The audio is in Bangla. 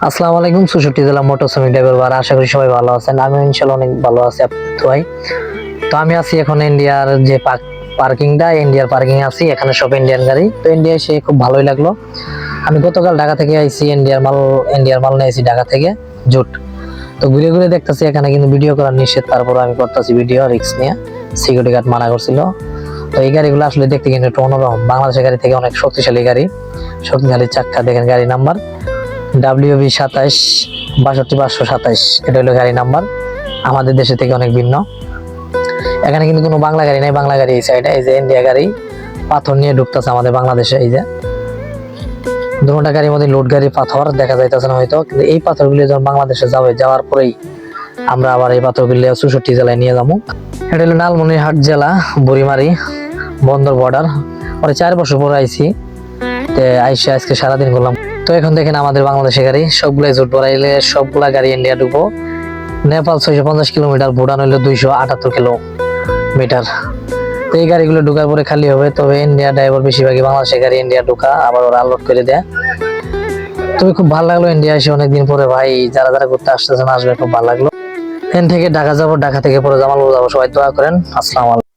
আসসালামু আলাইকুম। ৬৪ জেলা মোটর শ্রমিক ড্রাইভার ভাই, আশা করি সবাই ভালো আছেন। আমি ইনশাআল্লাহ অনেক ভালো আছি আপনাদের দোয়ায়। তো আমি আছি এখন ইন্ডিয়ার যে পার্কিংটা, ইন্ডিয়ার পার্কিং আছি। এখানে সব ইন্ডিয়ান গাড়ি। তো ইন্ডিয়া এসে খুব ভালোই লাগলো। আমি গতকাল ঢাকা থেকে আইছি, ইন্ডিয়ার মাল নিয়েছি ঢাকা থেকে জুট। তো ঘুরে ঘুরে দেখতেছি এখানে কিন্তু ভিডিও করার নিষেধ, তারপর আমি করতেছি ভিডিও, রিস্ক নিয়ে। সিকিউরিটি গার্ড মানা করছিল। তো এই গাড়িগুলো আসলে দেখতে কিন্তু একটু অন্যরকম, বাংলাদেশের গাড়ি থেকে অনেক শক্তিশালী গাড়ি, শক্তিশালী চাক্কা। দেখেন গাড়ি নাম্বার WB ২৭ ৬২৫২৭, এটা হলো গাড়ি নাম্বার। আমাদের দেশে থেকে অনেক ভিন্ন। এখানে কিন্তু কোনো বাংলা গাড়ি নাই, বাংলা গাড়ি এই সাইডে। এই যে ইন্ডিয়া গাড়ি পাথর নিয়ে ঢুকতেছে আমাদের বাংলাদেশে। এই যে দুটা গাড়ির মধ্যে লোড গাড়ি পাথর দেখা যাইতেছে না হয়তো, কিন্তু এই পাথরগুলি যখন বাংলাদেশে যাবে, যাওয়ার পরেই আমরা আবার এই পাথরগুলি ৬৪ জেলায় নিয়ে যাবো। এটা হলো লালমনিরহাট জেলা, বুড়িমারি বন্দর বর্ডার। পরে ৪ বছর পরে আইছি, আইসে আজকে সারাদিন করলাম। তো এখন দেখেন আমাদের বাংলাদেশের গাড়ি সবগুলাই জুট ভরাইলে সবগুলা গাড়ি ইন্ডিয়া ঢুকবো। নেপাল ৬৫০ কিলোমিটার, ভুটান হইলো ২৭৮ কিলোমিটার। তো এই গাড়িগুলো ঢুকার পরে খালি হবে। তবে ইন্ডিয়া ড্রাইভার বেশিরভাগই বাংলাদেশের গাড়ি ইন্ডিয়া ঢুকা, আবার ওরা আনলোড করে দেয়। তবে খুব ভালো লাগলো ইন্ডিয়া এসে অনেকদিন পরে। ভাই যারা যারা ঘুরতে আসতেছেন আসবে, খুব ভালো লাগলো। এখান থেকে ঢাকা যাবো, ঢাকা থেকে পরে জামালপুর যাবো। সবাই দোয়া করেন। আসসালামু আলাইকুম।